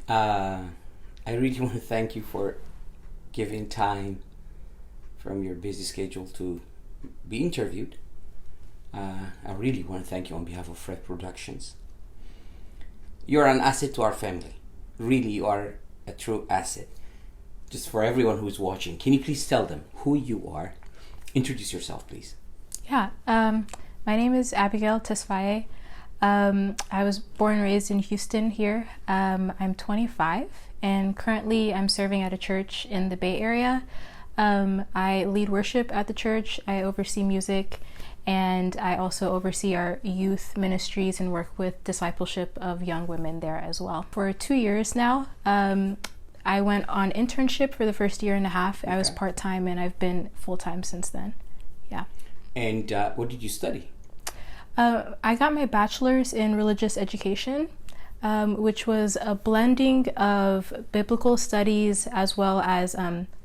Uh, I really want to thank you for giving time from your busy schedule to be interviewed. I really want to thank you on behalf of Fred Productions. You're an asset to our family. Really, you are a true asset. Just for everyone who's watching, can you please tell them who you are? Introduce yourself, please. Yeah, my name is Abigail TESFAYE. I was born and raised in Houston here. I'm 25 and currently I'm serving at a church in the Bay Area. I lead worship at the church, I oversee music, and I also oversee our youth ministries and work with discipleship of young women there as well. For 2 years now, I went on internship for the first year and a half. I was part-time and I've been full-time since then. Yeah. And what did you study? I got my bachelor's in religious education, which was a blending of biblical studies as well as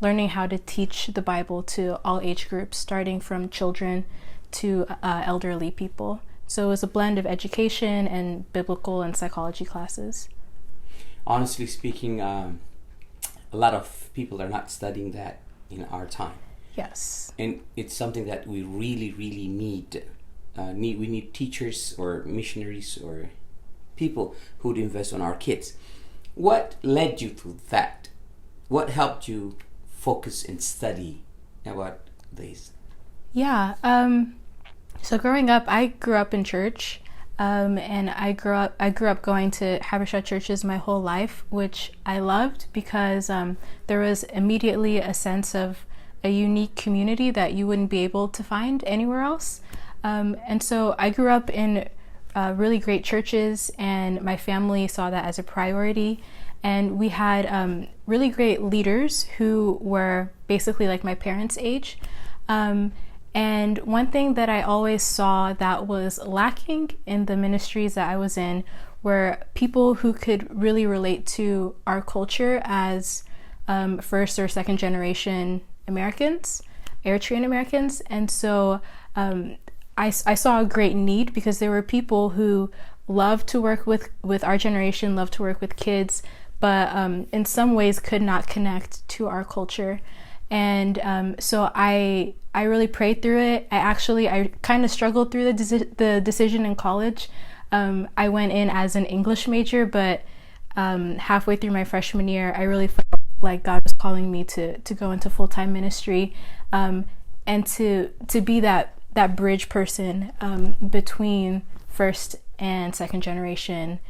learning how to teach the Bible to all age groups, starting from children to elderly people. So it was a blend of education and biblical and psychology classes. Honestly speaking, a lot of people are not studying that in our time. Yes. And it's something that we really, really need. We need teachers or missionaries or people who would invest on our kids. What led you to that? What helped you focus and study about this? Yeah. So growing up, I grew up in church, and I grew up going to Habesha churches my whole life, which I loved because there was immediately a sense of a unique community that you wouldn't be able to find anywhere else. And so I grew up in really great churches, and my family saw that as a priority. And we had really great leaders who were basically like my parents' age. And one thing that I always saw that was lacking in the ministries that I was in were people who could really relate to our culture as first or second generation Americans, Eritrean Americans. And so I saw a great need because there were people who loved to work with our generation, loved to work with kids, but in some ways could not connect to our culture. And so I really prayed through it. I kind of struggled through the decision in college. I went in as an English major, but halfway through my freshman year, I really felt like God was calling me to go into full-time ministry, and to be that bridge person between first and second generation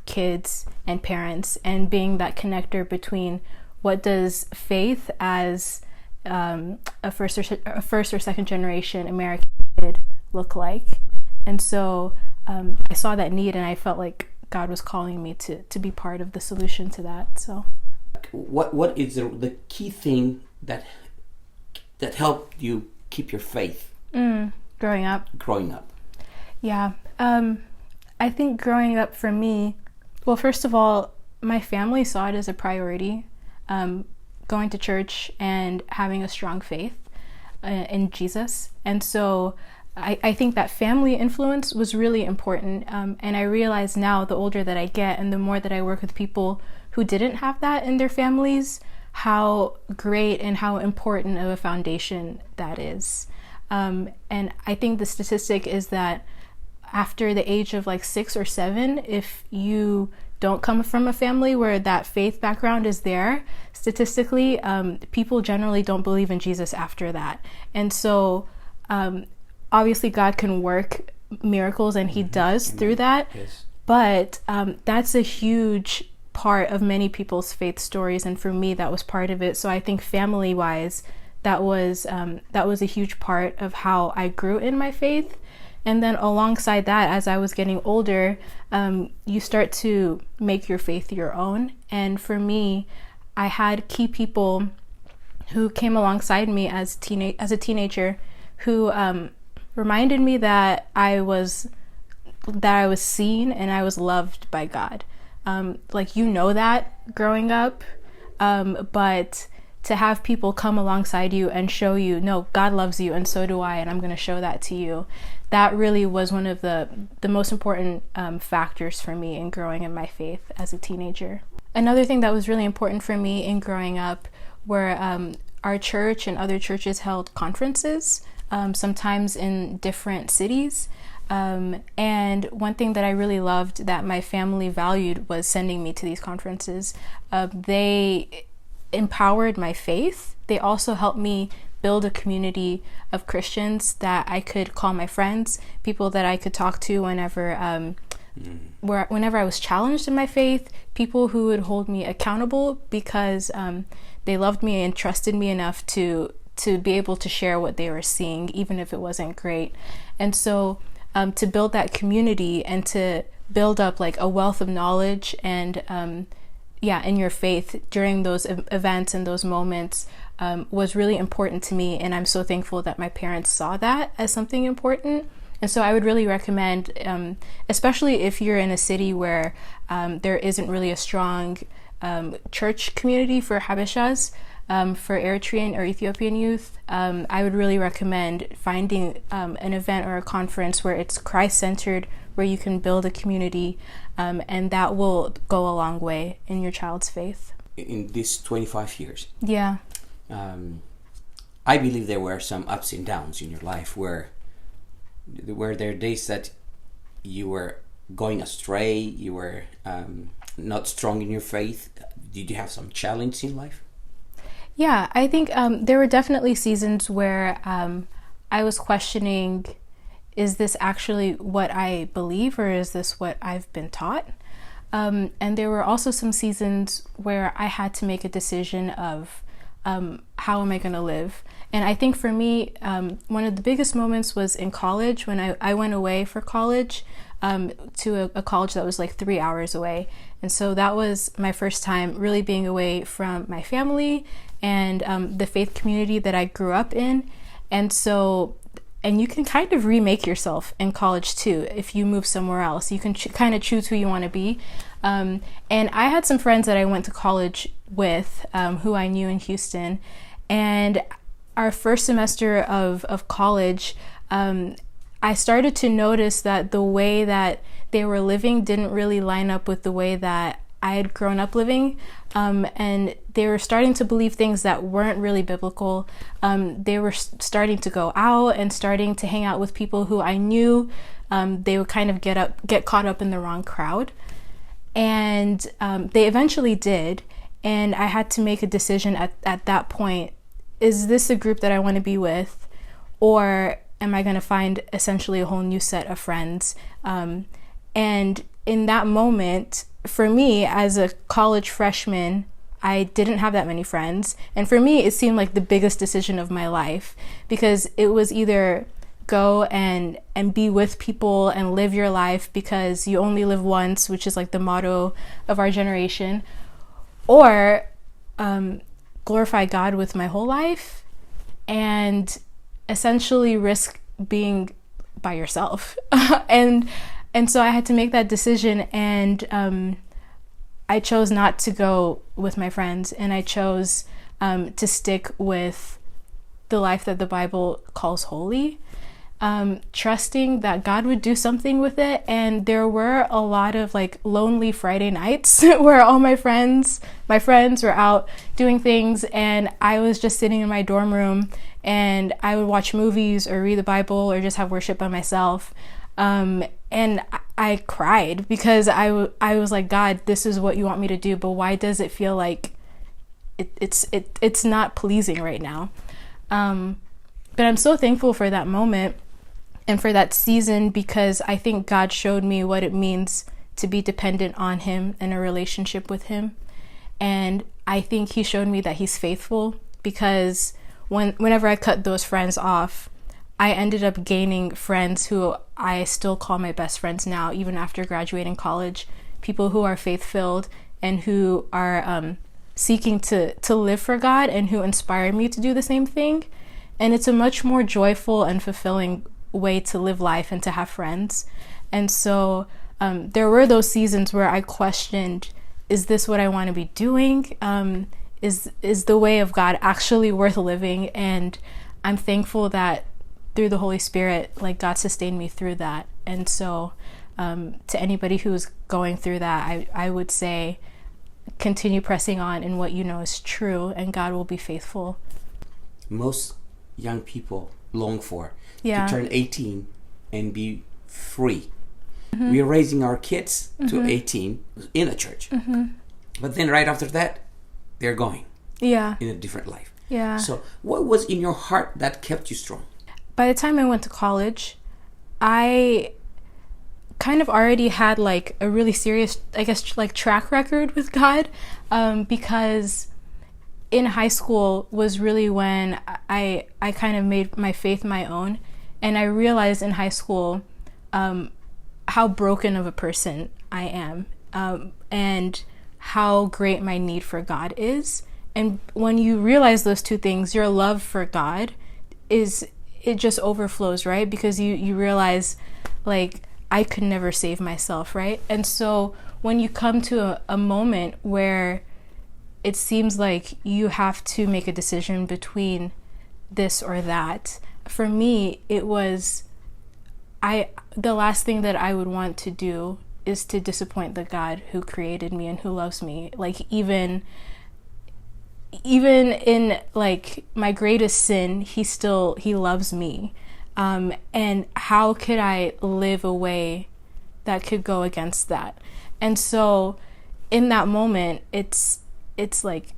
kids and parents, and being that connector between what does faith as a first or second generation American kid look like. And so I saw that need, and I felt like God was calling me to be part of the solution to that. So what is the key thing that helped you keep your faith growing up? Yeah. I think growing up for me, well, first of all, my family saw it as a priority. Going to church and having a strong faith in Jesus. And so I think that family influence was really important. And I realize now, the older that I get and the more that I work with people who didn't have that in their families, how great and how important of a foundation that is. And I think the statistic is that after the age of like 6 or 7, if you don't come from a family where that faith background is there, statistically, people generally don't believe in Jesus after that. And so obviously God can work miracles, and he does through that. Yes. But that's a huge part of many people's faith stories, and for me that was part of it. So I think family wise, that was a huge part of how I grew in my faith. And then alongside that, as I was getting older, you start to make your faith your own. And for me, I had key people who came alongside me as a teenager who reminded me that I was seen and I was loved by God. Like, that growing up, but to have people come alongside you and show you, no, God loves you and so do I, and I'm going to show that to you. That really was one of the most important factors for me in growing in my faith as a teenager. Another thing that was really important for me in growing up were our church and other churches held conferences, sometimes in different cities. And one thing that I really loved that my family valued was sending me to these conferences. They empowered my faith. They also helped me build a community of Christians that I could call my friends, people that I could talk to whenever I was challenged in my faith, people who would hold me accountable because they loved me and trusted me enough to be able to share what they were seeing, even if it wasn't great. And so to build that community and to build up like a wealth of knowledge and in your faith during those events and those moments was really important to me. And I'm so thankful that my parents saw that as something important. And so I would really recommend, especially if you're in a city where there isn't really a strong church community for Habeshas, for Eritrean or Ethiopian youth, I would really recommend finding an event or a conference where it's Christ-centered, where you can build a community, and that will go a long way in your child's faith. In these 25 years, yeah, I believe there were some ups and downs in your life where there are days that you were going astray, you were not strong in your faith. Did you have some challenge in life? Yeah, I think there were definitely seasons where I was questioning, is this actually what I believe or is this what I've been taught? And there were also some seasons where I had to make a decision of how am I going to live? And I think for me, one of the biggest moments was in college when I went away for college to a college that was like 3 hours away. And so that was my first time really being away from my family and the faith community that I grew up in. And you can kind of remake yourself in college too. If you move somewhere else, you can kind of choose who you want to be. And I had some friends that I went to college with who I knew in Houston. And our first semester of college, I started to notice that the way that they were living didn't really line up with the way that I had grown up living. And they were starting to believe things that weren't really biblical. They were starting to go out and starting to hang out with people who I knew they would kind of get caught up in the wrong crowd. And they eventually did. And I had to make a decision at that point. Is this a group that I want to be with? Or am I going to find essentially a whole new set of friends? And in that moment, for me, as a college freshman, I didn't have that many friends. And for me, it seemed like the biggest decision of my life because it was either go and be with people and live your life because you only live once, which is like the motto of our generation, or glorify God with my whole life and essentially risk being by yourself. And so I had to make that decision, and I chose not to go with my friends, and I chose to stick with the life that the Bible calls holy, trusting that God would do something with it. And there were a lot of like lonely Friday nights where all my friends were out doing things, and I was just sitting in my dorm room, and I would watch movies or read the Bible or just have worship by myself. And I cried because I was like, God, this is what you want me to do, but why does it feel like it's not pleasing right now? But I'm so thankful for that moment and for that season, because I think God showed me what it means to be dependent on Him in a relationship with Him. And I think He showed me that He's faithful, because whenever I cut those friends off, I ended up gaining friends who I still call my best friends now, even after graduating college. People who are faith-filled and who are seeking to live for God and who inspire me to do the same thing. And it's a much more joyful and fulfilling way to live life and to have friends. And so there were those seasons where I questioned, is this what I want to be doing? is the way of God actually worth living? And I'm thankful that through the Holy Spirit, like, God sustained me through that. And so to anybody who's going through that, I would say continue pressing on in what you know is true, and God will be faithful. Most young people long for Yeah. to turn 18 and be free. We are raising our kids to 18 in a church. But then right after that, they're going Yeah. in a different life. Yeah. So what was in your heart that kept you strong? By the time I went to college, I kind of already had like a really serious, I guess, like track record with God, because in high school was really when I kind of made my faith my own, and I realized in high school how broken of a person I am, and how great my need for God is. And when you realize those two things, your love for God it just overflows, right? Because you realize, like, I could never save myself, right? And so when you come to a moment where it seems like you have to make a decision between this or that, for me, it was, the last thing that I would want to do is to disappoint the God who created me and who loves me. Like, even in like my greatest sin, he loves me. And how could I live a way that could go against that? And so in that moment, it's like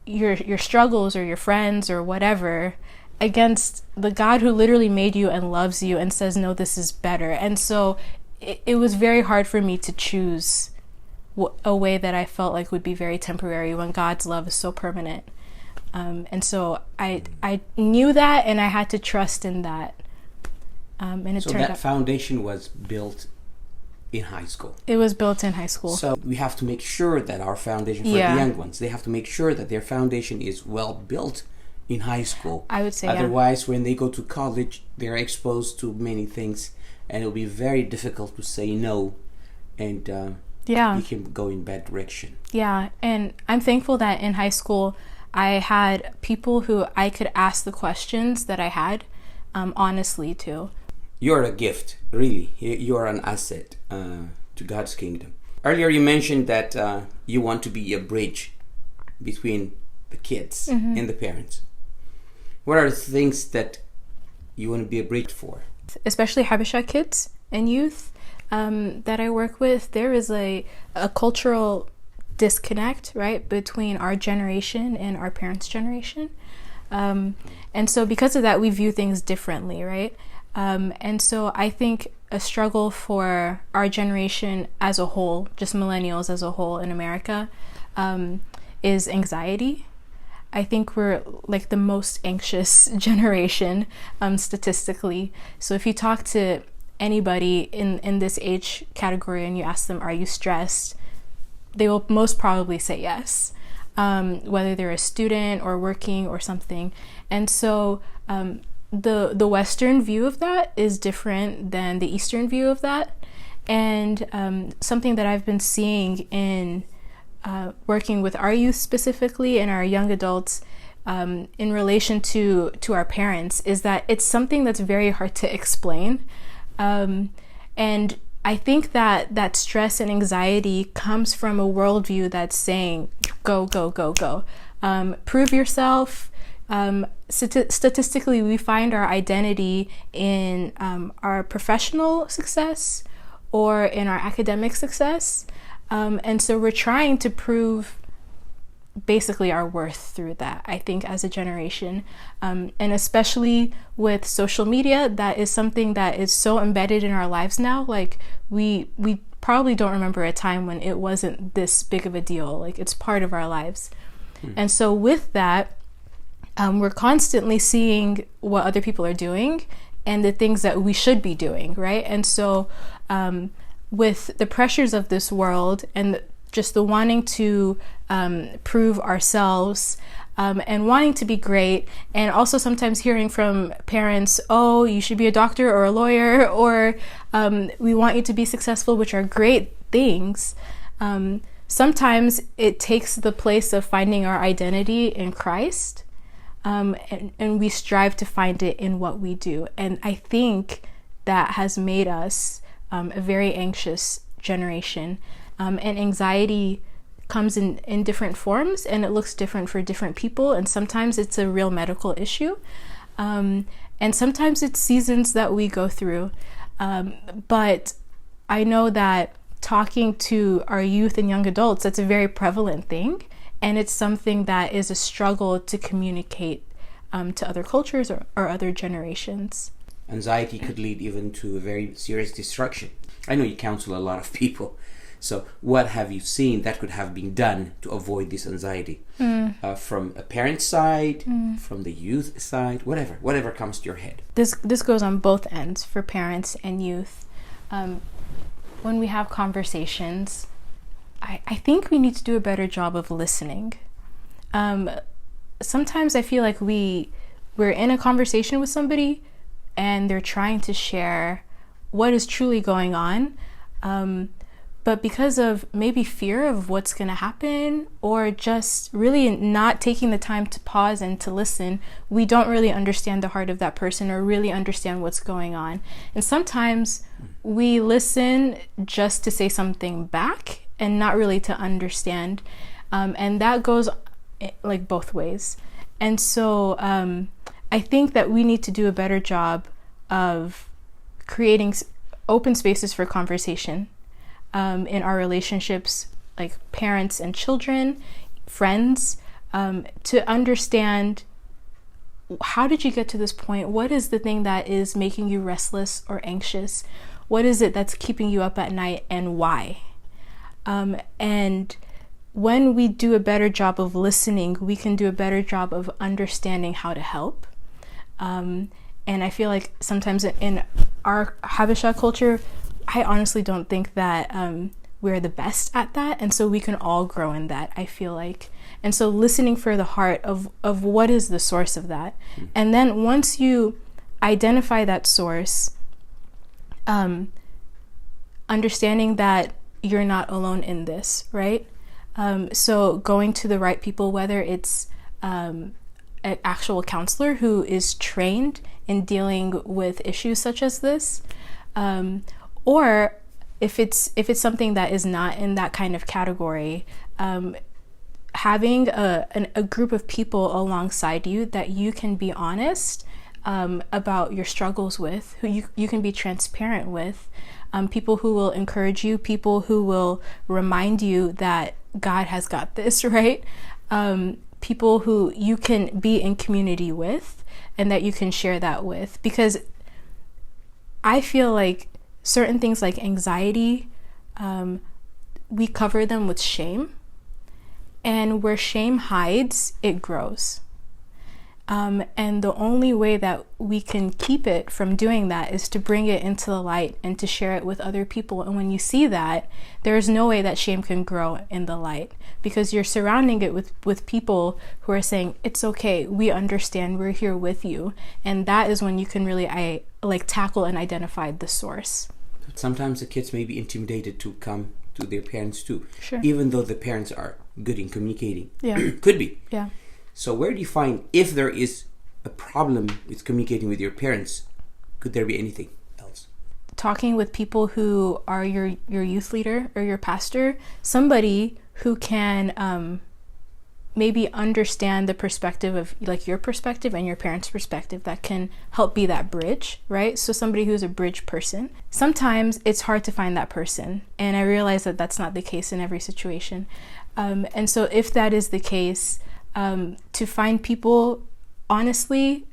your struggles or your friends or whatever against the God who literally made you and loves you and says, no, this is better. And so it was very hard for me to choose a way that I felt like would be very temporary when God's love is so permanent. And so I knew that, and I had to trust in that. And it so turned that out foundation was built in high school. it was built in high school. So we have to make sure that our foundation for the young ones, they have to make sure that their foundation is well built in high school. I would say, otherwise, when they go to college, they're exposed to many things, and it'll be very difficult to say no, and you can go in bad direction. Yeah, and I'm thankful that in high school I had people who I could ask the questions that I had honestly to. You're a gift, really. You're an asset to God's kingdom. Earlier you mentioned that you want to be a bridge between the kids and the parents. What are the things that you want to be a bridge for? Especially Habesha kids and youth that I work with, there is a cultural disconnect, right, between our generation and our parents' generation. And so because of that, we view things differently, right? And so I think a struggle for our generation as a whole, just millennials as a whole in America, is anxiety. I think we're like the most anxious generation statistically. So if you talk to anybody in this age category and you ask them, are you stressed? They will most probably say yes, whether they're a student or working or something. And so the Western view of that is different than the Eastern view of that. And something that I've been seeing in working with our youth specifically and our young adults in relation to our parents is that it's something that's very hard to explain. And I think that stress and anxiety comes from a worldview that's saying, go, go, go, go. Prove yourself. Statistically, we find our identity in our professional success or in our academic success. And so we're trying to prove basically our worth through that, I think, as a generation. And especially with social media, that is something that is so embedded in our lives now. Like we probably don't remember a time when it wasn't this big of a deal. Like it's part of our lives. And so with that, we're constantly seeing what other people are doing and the things that we should be doing, right? And so with the pressures of this world and just the wanting to prove ourselves and wanting to be great, and also sometimes hearing from parents, oh, you should be a doctor or a lawyer, or we want you to be successful, which are great things. sometimes it takes the place of finding our identity in Christ, and we strive to find it in what we do. And I think that has made us a very anxious generation. And anxiety comes in different forms, and it looks different for different people. And sometimes it's a real medical issue. And sometimes it's seasons that we go through. But I know that talking to our youth and young adults, that's a very prevalent thing. And it's something that is a struggle to communicate to other cultures or other generations. Anxiety could lead even to a very serious destruction. I know you counsel a lot of people. So what have you seen that could have been done to avoid this anxiety? From a parent's side, from the youth side, whatever comes to your head. This goes on both ends for parents and youth. When we have conversations, I think we need to do a better job of listening. Sometimes I feel like we're in a conversation with somebody and they're trying to share what is truly going on. But because of maybe fear of what's going to happen, or just really not taking the time to pause and to listen, we don't really understand the heart of that person or really understand what's going on. And sometimes we listen just to say something back and not really to understand. And that goes like both ways. And so I think that we need to do a better job of creating open spaces for conversation. In our relationships, like parents and children, friends, to understand, how did you get to this point? What is the thing that is making you restless or anxious? What is it that's keeping you up at night, and why? And when we do a better job of listening, we can do a better job of understanding how to help. And I feel like sometimes in our Habesha culture, I honestly don't think that we're the best at that. And so we can all grow in that, I feel like. And so listening for the heart of what is the source of that. And then once you identify that source, understanding that you're not alone in this, right? So going to the right people, whether it's an actual counselor who is trained in dealing with issues such as this, or if it's something that is not in that kind of category, having a group of people alongside you that you can be honest about your struggles with, who you can be transparent with, people who will encourage you, people who will remind you that God has got this, right? People who you can be in community with and that you can share that with. Because I feel like certain things like anxiety, we cover them with shame. And where shame hides, it grows. And the only way that we can keep it from doing that is to bring it into the light and to share it with other people. And when you see that, there is no way that shame can grow in the light, because you're surrounding it with people who are saying, it's okay, we understand, we're here with you. And that is when you can really tackle and identify the source. Sometimes the kids may be intimidated to come to their parents too. Sure. Even though the parents are good in communicating. Yeah. Could be. Yeah. So where do you find, if there is a problem with communicating with your parents, could there be anything else? Talking with people who are your youth leader or your pastor, somebody who can maybe understand the perspective of like your perspective and your parents' perspective, that can help be that bridge, right? So somebody who's a bridge person. Sometimes it's hard to find that person, and I realize that that's not the case in every situation. And so if that is the case, to find people, honestly,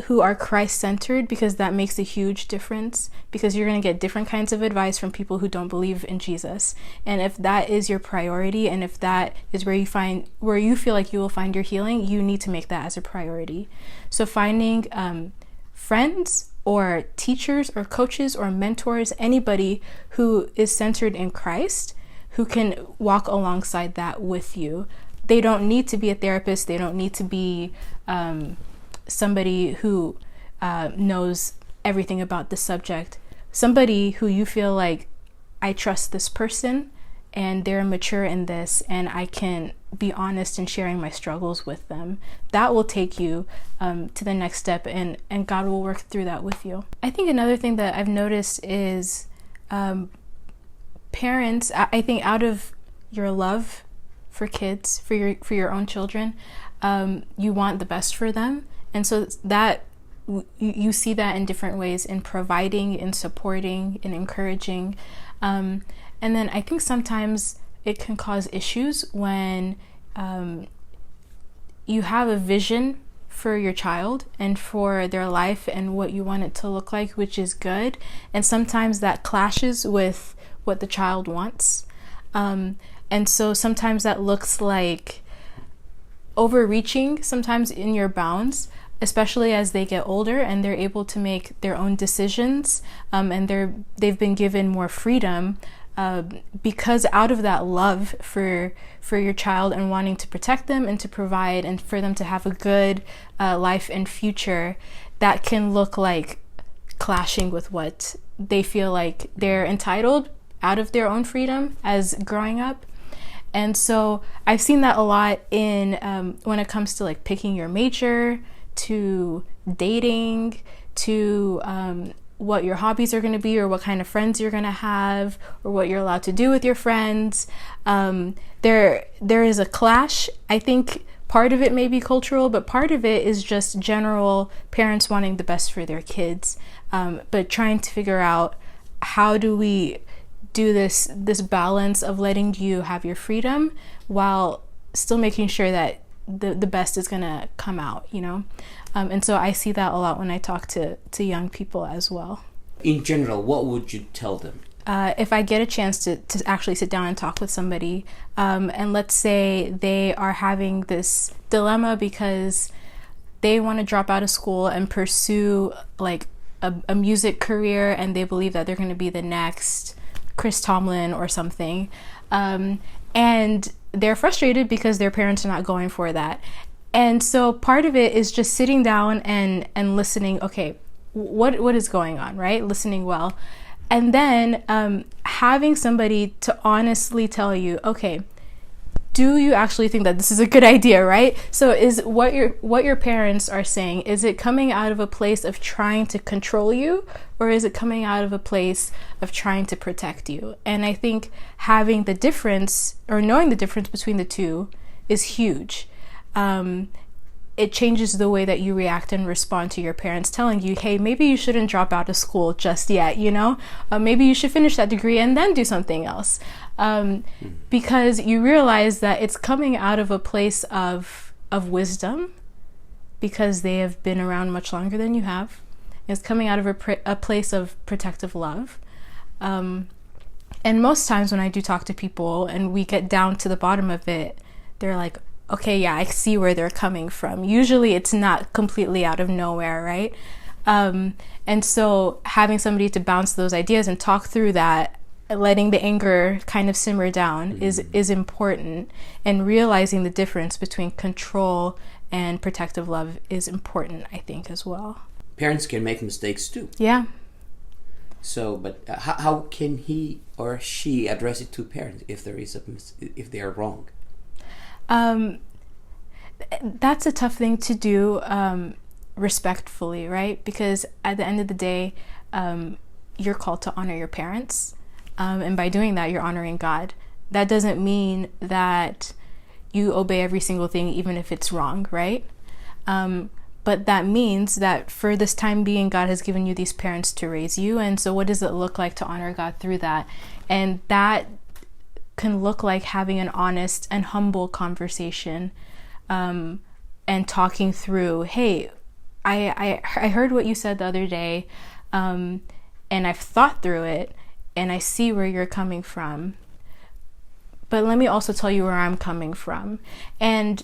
who are Christ-centered, because that makes a huge difference, because you're going to get different kinds of advice from people who don't believe in Jesus. And if that is your priority, and if that is where you feel like you will find your healing, you need to make that as a priority. So finding friends or teachers or coaches or mentors, anybody who is centered in Christ, who can walk alongside that with you. They don't need to be a therapist. They don't need to be somebody who knows everything about the subject. Somebody who you feel like, I trust this person, and they're mature in this, and I can be honest in sharing my struggles with them. That will take you to the next step, and God will work through that with you. I think another thing that I've noticed is parents, I think out of your love for kids, for your own children, you want the best for them. And so that you see that in different ways, in providing, in supporting, in encouraging. And then I think sometimes it can cause issues when you have a vision for your child and for their life and what you want it to look like, which is good. And sometimes that clashes with what the child wants. And so sometimes that looks like overreaching sometimes in your bounds, especially as they get older and they're able to make their own decisions, and they've been given more freedom. Because out of that love for your child and wanting to protect them and to provide and for them to have a good life and future, that can look like clashing with what they feel like they're entitled out of their own freedom as growing up. And so I've seen that a lot in when it comes to like picking your major, to dating, to what your hobbies are going to be, or what kind of friends you're going to have, or what you're allowed to do with your friends. There is a clash. I think part of it may be cultural, but part of it is just general parents wanting the best for their kids, but trying to figure out how do we do this balance of letting you have your freedom while still making sure that the best is going to come out, you know? And so I see that a lot when I talk to young people as well. In general, what would you tell them? If I get a chance to actually sit down and talk with somebody, and let's say they are having this dilemma because they want to drop out of school and pursue like a music career, and they believe that they're going to be the next Chris Tomlin or something. And they're frustrated because their parents are not going for that. And so part of it is just sitting down and listening. Okay, what is going on, right? Listening well. And then having somebody to honestly tell you, okay, do you actually think that this is a good idea, right? So is what your parents are saying, is it coming out of a place of trying to control you, or is it coming out of a place of trying to protect you? And I think having the difference, or knowing the difference between the two, is huge. It changes the way that you react and respond to your parents telling you, hey, maybe you shouldn't drop out of school just yet, you know? Maybe you should finish that degree and then do something else. Because you realize that it's coming out of a place of wisdom, because they have been around much longer than you have. It's coming out of a place of protective love. And most times when I do talk to people and we get down to the bottom of it, they're like, okay, yeah, I see where they're coming from. Usually it's not completely out of nowhere, right? And so having somebody to bounce those ideas and talk through that, letting the anger kind of simmer down is important. And realizing the difference between control and protective love is important, I think, as well. Parents can make mistakes too. Yeah. So, but how can he or she address it to parents if if they are wrong? That's a tough thing to do respectfully, right? Because at the end of the day, you're called to honor your parents. And by doing that, you're honoring God. That doesn't mean that you obey every single thing, even if it's wrong, right? But that means that for this time being, God has given you these parents to raise you. And so what does it look like to honor God through that? And that can look like having an honest and humble conversation, and talking through, hey, I heard what you said the other day, and I've thought through it, and I see where you're coming from, but let me also tell you where I'm coming from. And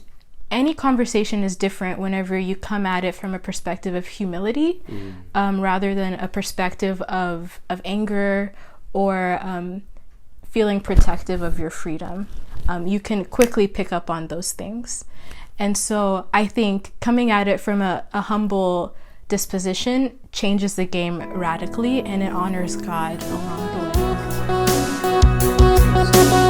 any conversation is different whenever you come at it from a perspective of humility, rather than a perspective of anger or feeling protective of your freedom. You can quickly pick up on those things. And so I think coming at it from a humble disposition changes the game radically, and it honors God along the way.